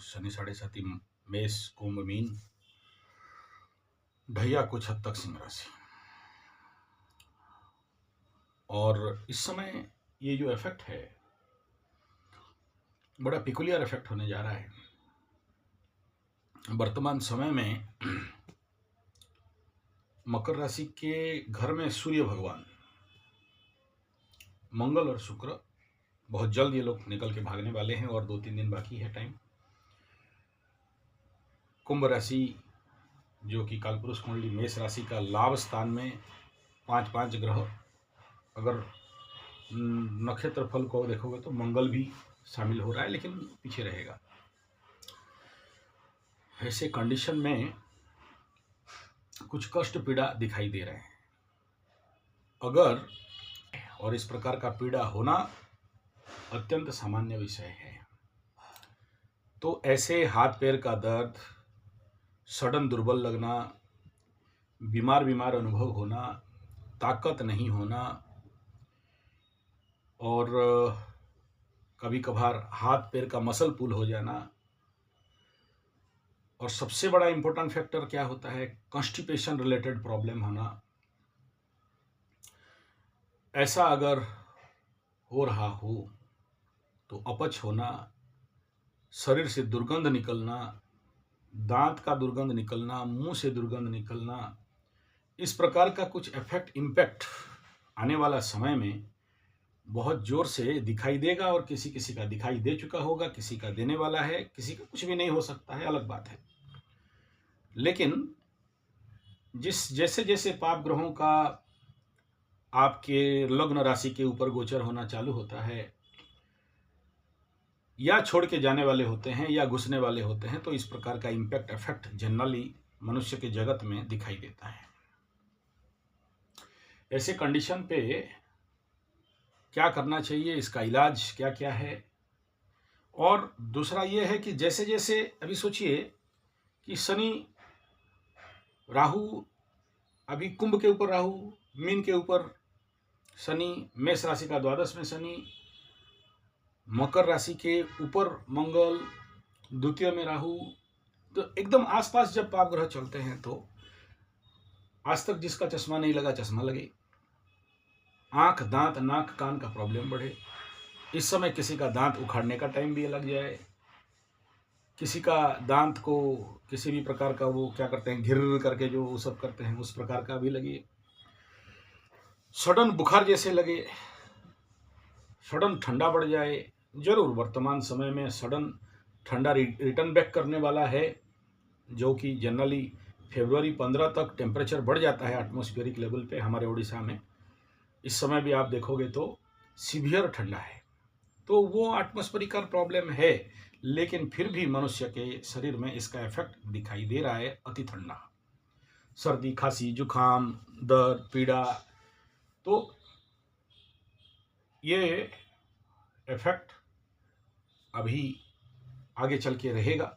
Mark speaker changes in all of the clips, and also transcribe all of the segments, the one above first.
Speaker 1: शनि साढ़े साथी, मेष, कुंभ, मीन, ढैया कुछ हद तक सिंह राशि। और इस समय ये जो इफेक्ट है बड़ा पिकुलियर इफेक्ट होने जा रहा है। वर्तमान समय में मकर राशि के घर में सूर्य भगवान, मंगल और शुक्र, बहुत जल्द ये लोग निकल के भागने वाले हैं और 2-3 दिन बाकी है टाइम। कुंभ राशि जो कि कालपुरुष कुंडली मेष राशि का लाभ स्थान में 5 ग्रह, अगर नक्षत्र फल को देखोगे तो मंगल भी शामिल हो रहा है लेकिन पीछे रहेगा। ऐसे कंडीशन में कुछ कष्ट पीड़ा दिखाई दे रहे हैं। अगर और इस प्रकार का पीड़ा होना अत्यंत सामान्य विषय है। तो ऐसे हाथ पैर का दर्द, सडन दुर्बल लगना, बीमार अनुभव होना, ताकत नहीं होना और कभी कभार हाथ पैर का मसल पुल हो जाना, और सबसे बड़ा इंपॉर्टेंट फैक्टर क्या होता है, कॉन्स्टिपेशन रिलेटेड प्रॉब्लम होना। ऐसा अगर हो रहा हो तो अपच होना, शरीर से दुर्गंध निकलना, दांत का दुर्गंध निकलना, मुंह से दुर्गंध निकलना, इस प्रकार का कुछ इम्पैक्ट आने वाला समय में बहुत जोर से दिखाई देगा। और किसी किसी का दिखाई दे चुका होगा, किसी का देने वाला है, किसी का कुछ भी नहीं हो सकता है, अलग बात है। लेकिन जैसे जैसे पाप ग्रहों का आपके लग्न राशि के ऊपर गोचर होना चालू होता है, या छोड़ के जाने वाले होते हैं या घुसने वाले होते हैं, तो इस प्रकार का इफेक्ट जनरली मनुष्य के जगत में दिखाई देता है। ऐसे कंडीशन पे क्या करना चाहिए, इसका इलाज क्या क्या है। और दूसरा ये है कि जैसे जैसे अभी सोचिए कि शनि राहु, अभी कुंभ के ऊपर राहु, मीन के ऊपर शनि, मेष राशि का द्वादश में शनि, मकर राशि के ऊपर मंगल, द्वितीय में राहु, तो एकदम आसपास जब पाप ग्रह चलते हैं तो आज तक जिसका चश्मा नहीं लगा चश्मा लगे, आंख, दांत, नाक, कान का प्रॉब्लम बढ़े। इस समय किसी का दांत उखाड़ने का टाइम भी लग जाए, किसी का दांत को किसी भी प्रकार का वो क्या करते हैं, घिर करके जो वो सब करते हैं, उस प्रकार का भी लगे, सडन बुखार जैसे लगे, सडन ठंडा बढ़ जाए। जरूर वर्तमान समय में सडन ठंडा रिटर्न बैक करने वाला है, जो कि जनरली फरवरी 15 तक टेम्परेचर बढ़ जाता है एटमॉस्फेरिक लेवल पे हमारे उड़ीसा में। इस समय भी आप देखोगे तो सीवियर ठंडा है, तो वो एटमॉस्फेरिक प्रॉब्लम है, लेकिन फिर भी मनुष्य के शरीर में इसका इफेक्ट दिखाई दे रहा है। अति ठंडा, सर्दी, खांसी, जुखाम, दर्द, पीड़ा, तो ये इफेक्ट अभी आगे चल के रहेगा।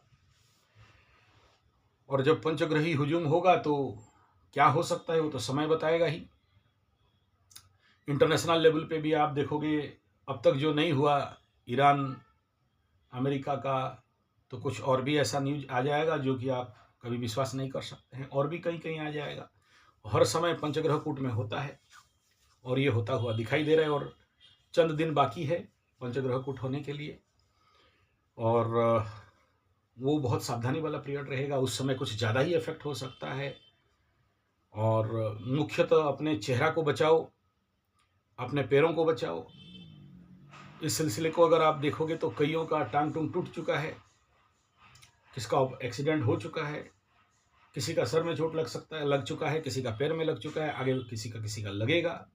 Speaker 1: और जब पंचग्रही हुजूम होगा तो क्या हो सकता है वो तो समय बताएगा ही। इंटरनेशनल लेवल पे भी आप देखोगे अब तक जो नहीं हुआ ईरान अमेरिका का, तो कुछ और भी ऐसा न्यूज आ जाएगा जो कि आप कभी विश्वास नहीं कर सकते हैं, और भी कहीं कहीं आ जाएगा। हर समय पंचग्रह कूट में होता है और ये होता हुआ दिखाई दे रहा है, और चंद दिन बाकी है पंचग्रह कूट होने के लिए, और वो बहुत सावधानी वाला पीरियड रहेगा। उस समय कुछ ज़्यादा ही इफेक्ट हो सकता है। और मुख्यतः अपने चेहरा को बचाओ, अपने पैरों को बचाओ। इस सिलसिले को अगर आप देखोगे तो कईयों का टांग टूंग टूट चुका है, किसका एक्सीडेंट हो चुका है, किसी का सर में चोट लग चुका है, किसी का पैर में लग चुका है, आगे किसी का लगेगा।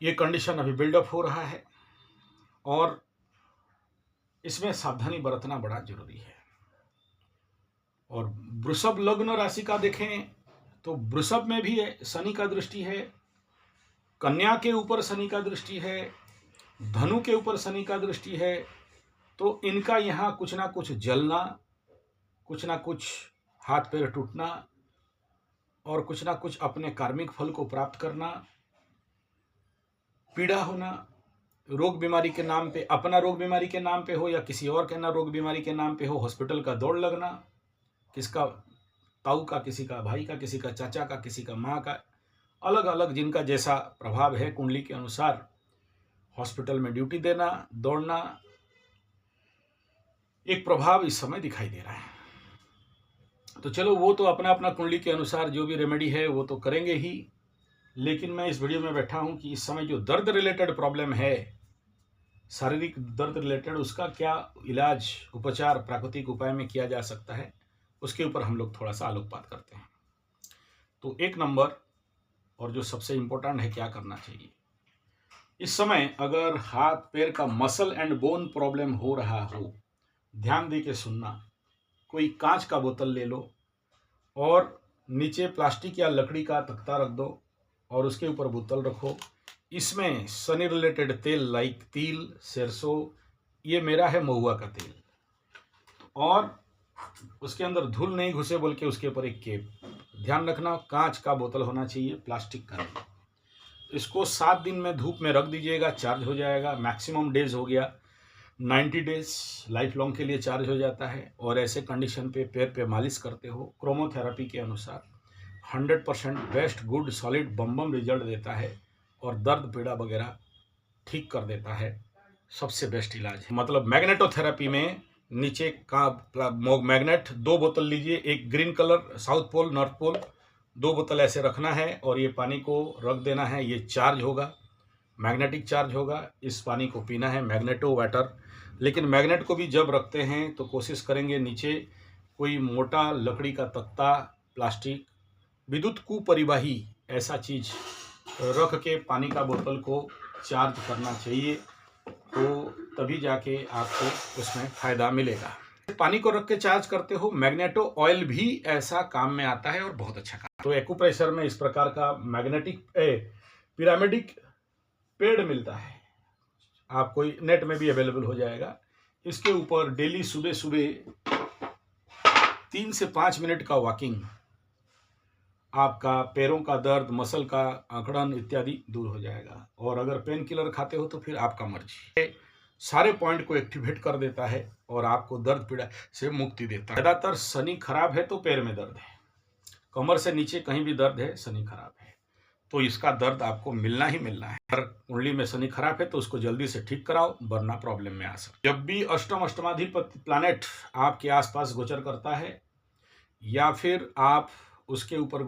Speaker 1: ये कंडीशन अभी बिल्डअप हो रहा है और इसमें सावधानी बरतना बड़ा जरूरी है। और वृषभ लग्न राशि का देखें तो वृषभ में भी शनि का दृष्टि है, कन्या के ऊपर शनि का दृष्टि है, धनु के ऊपर शनि का दृष्टि है। तो इनका यहाँ कुछ ना कुछ जलना, कुछ ना कुछ हाथ पैर टूटना, और कुछ ना कुछ अपने कार्मिक फल को प्राप्त करना, पीड़ा होना, रोग बीमारी के नाम पे, अपना रोग बीमारी के नाम पे हो या किसी और के ना रोग बीमारी के नाम पे हो, हॉस्पिटल का दौड़ लगना, किसका ताऊ का, किसी का भाई का, किसी का चाचा का, किसी का माँ का, अलग अलग जिनका जैसा प्रभाव है कुंडली के अनुसार हॉस्पिटल में ड्यूटी देना, दौड़ना, एक प्रभाव इस समय दिखाई दे रहा है। तो चलो वो तो अपना अपना कुंडली के अनुसार जो भी रेमेडी है वो तो करेंगे ही, लेकिन मैं इस वीडियो में बैठा हूं कि इस समय जो दर्द रिलेटेड प्रॉब्लम है, शारीरिक दर्द रिलेटेड, उसका क्या इलाज, उपचार प्राकृतिक उपाय में किया जा सकता है, उसके ऊपर हम लोग थोड़ा सा आलोकपात करते हैं। तो एक नंबर और जो सबसे इम्पोर्टेंट है, क्या करना चाहिए इस समय, अगर हाथ पैर का मसल एंड बोन प्रॉब्लम हो रहा हो, ध्यान दे के सुनना। कोई कांच का बोतल ले लो और नीचे प्लास्टिक या लकड़ी का तख्ता रख दो और उसके ऊपर बोतल रखो। इसमें शनि रिलेटेड तेल लाइक तिल, सरसों, ये मेरा है महुआ का तेल, और उसके अंदर धूल नहीं घुसे बोल के उसके ऊपर एक केप। ध्यान रखना कांच का बोतल होना चाहिए, प्लास्टिक का नहीं। इसको 7 दिन में धूप में रख दीजिएगा, चार्ज हो जाएगा। मैक्सिमम डेज हो गया 90 डेज, लाइफ लॉन्ग के लिए चार्ज हो जाता है। और ऐसे कंडीशन पे पैर पे मालिश करते हो क्रोमोथेरेपी के अनुसार, 100% बेस्ट गुड सॉलिड बम रिजल्ट देता है और दर्द पीड़ा वगैरह ठीक कर देता है। सबसे बेस्ट इलाज है। मतलब मैग्नेटोथेरेपी में नीचे का मैग्नेट 2 बोतल लीजिए, एक green colour south pole north pole, 2 बोतल ऐसे रखना है और ये पानी को रख देना है। ये चार्ज होगा, मैग्नेटिक चार्ज होगा। इस पानी को पीना है, मैग्नेटो वाटर। लेकिन मैग्नेट को भी जब रखते हैं तो कोशिश करेंगे नीचे कोई मोटा लकड़ी का तख्ता, प्लास्टिक, विद्युत कुपरिवाही ऐसा चीज रख के पानी का बोतल को चार्ज करना चाहिए, तो तभी जाके आपको उसमें फायदा मिलेगा। पानी को रख के चार्ज करते हो। मैग्नेटो ऑयल भी ऐसा काम में आता है और बहुत अच्छा काम। तो एक्यूप्रेशर में इस प्रकार का मैग्नेटिक पिरामिडिक पेड़ मिलता है, आपको नेट में भी अवेलेबल हो जाएगा। इसके ऊपर डेली सुबह सुबह 3 से 5 मिनट का वॉकिंग, आपका पैरों का दर्द, मसल का अकड़न इत्यादि दूर हो जाएगा। और अगर पेन किलर खाते हो तो फिर आपका मर्जी। सारे पॉइंट को एक्टिवेट कर देता है और आपको दर्द पीड़ा से मुक्ति देता है। ज़्यादातर शनि खराब है तो पैर में दर्द है, कमर से नीचे कहीं भी दर्द है, शनि खराब है, तो इसका दर्द आपको मिलना ही मिलना है। अगर कुंडली में शनि खराब है तो उसको जल्दी से ठीक कराओ, वरना प्रॉब्लम में आ सकते। जब भी अष्टमाधिपति प्लैनेट आपके आसपास गोचर करता है या फिर आप उसके ऊपर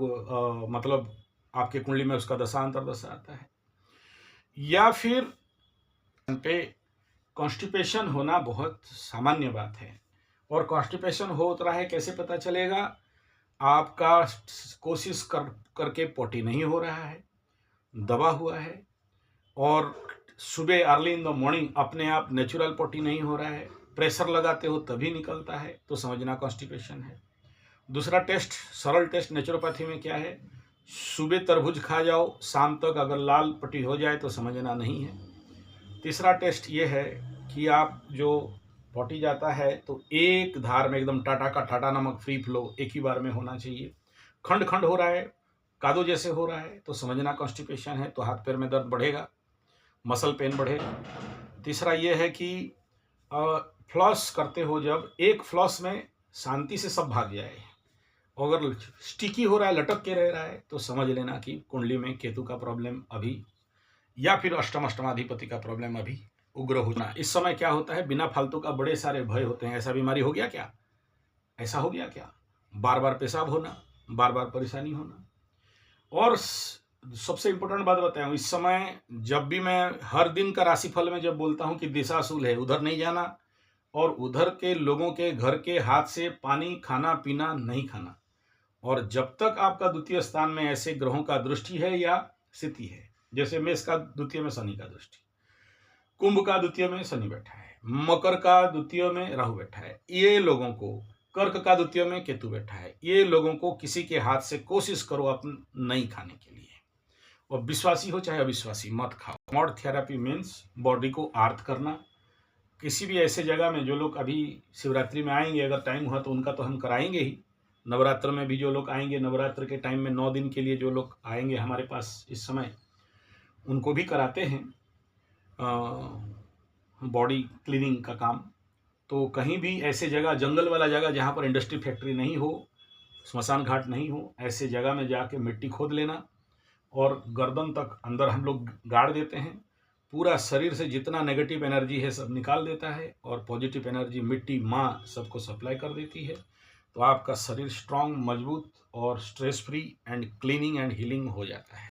Speaker 1: मतलब आपके कुंडली में उसका दशा अंतर्दशा आता है, या फिर पे कॉन्स्टिपेशन होना बहुत सामान्य बात है। और कॉन्स्टिपेशन हो रहा है कैसे पता चलेगा? आपका कोशिश करके पोटी नहीं हो रहा है, दबा हुआ है, और सुबह अर्ली इन द मॉर्निंग अपने आप नेचुरल पोटी नहीं हो रहा है, प्रेशर लगाते हो तभी निकलता है, तो समझना कॉन्स्टिपेशन है। दूसरा टेस्ट, सरल टेस्ट नेचुरोपैथी में क्या है, सुबह तरबूज खा जाओ, शाम तक अगर लाल पट्टी हो जाए तो समझना नहीं है। तीसरा टेस्ट ये है कि आप जो पोटी जाता है तो एक धार में एकदम टाटा का टाटा नमक फ्री फ्लो एक ही बार में होना चाहिए। खंड खंड हो रहा है, कादो जैसे हो रहा है, तो समझना कॉन्स्टिपेशन है, तो हाथ पैर में दर्द बढ़ेगा, मसल पेन बढ़ेगा। तीसरा ये है कि फ्लॉस करते हो, जब एक फ्लॉस में शांति से सब भाग जाए, अगर स्टिकी हो रहा है, लटक के रह रहा है, तो समझ लेना कि कुंडली में केतु का प्रॉब्लम अभी, या फिर अष्टमाधिपति का प्रॉब्लम अभी उग्र होना। इस समय क्या होता है, बिना फालतू का बड़े सारे भय होते हैं। ऐसा बीमारी हो गया क्या, ऐसा हो गया क्या, बार बार पेशाब होना, बार बार परेशानी होना। और सबसे इंपॉर्टेंट बात बताऊं, इस समय जब भी मैं हर दिन का राशिफल में जब बोलता हूं कि दिशाशूल है, उधर नहीं जाना, और उधर के लोगों के घर के हाथ से पानी, खाना पीना नहीं खाना। और जब तक आपका द्वितीय स्थान में ऐसे ग्रहों का दृष्टि है या स्थिति है, जैसे मेष का द्वितीय में शनि का दृष्टि, कुंभ का द्वितीय में शनि बैठा है, मकर का द्वितीय में राहु बैठा है, ये लोगों को, कर्क का द्वितीय में केतु बैठा है, ये लोगों को किसी के हाथ से कोशिश करो अपन नहीं खाने के लिए। और विश्वासी हो चाहे अविश्वासी, मत खाओ। मॉड थेरेपी मीन्स बॉडी को आर्थ करना। किसी भी ऐसे जगह में जो लोग अभी शिवरात्रि में आएंगे, अगर टाइम हुआ तो उनका तो हम कराएंगे ही। नवरात्र में भी जो लोग आएंगे, नवरात्र के टाइम में 9 दिन के लिए जो लोग आएंगे हमारे पास इस समय, उनको भी कराते हैं। बॉडी क्लीनिंग का काम। तो कहीं भी ऐसे जगह, जंगल वाला जगह जहाँ पर इंडस्ट्री फैक्ट्री नहीं हो, स्मशान घाट नहीं हो, ऐसे जगह में जाके मिट्टी खोद लेना और गर्दन तक अंदर हम लोग गाड़ देते हैं। पूरा शरीर से जितना नेगेटिव एनर्जी है सब निकाल देता है और पॉजिटिव एनर्जी मिट्टी माँ सबको सप्लाई कर देती है। तो आपका शरीर स्ट्रांग, मजबूत और stress free and cleaning and healing हो जाता है।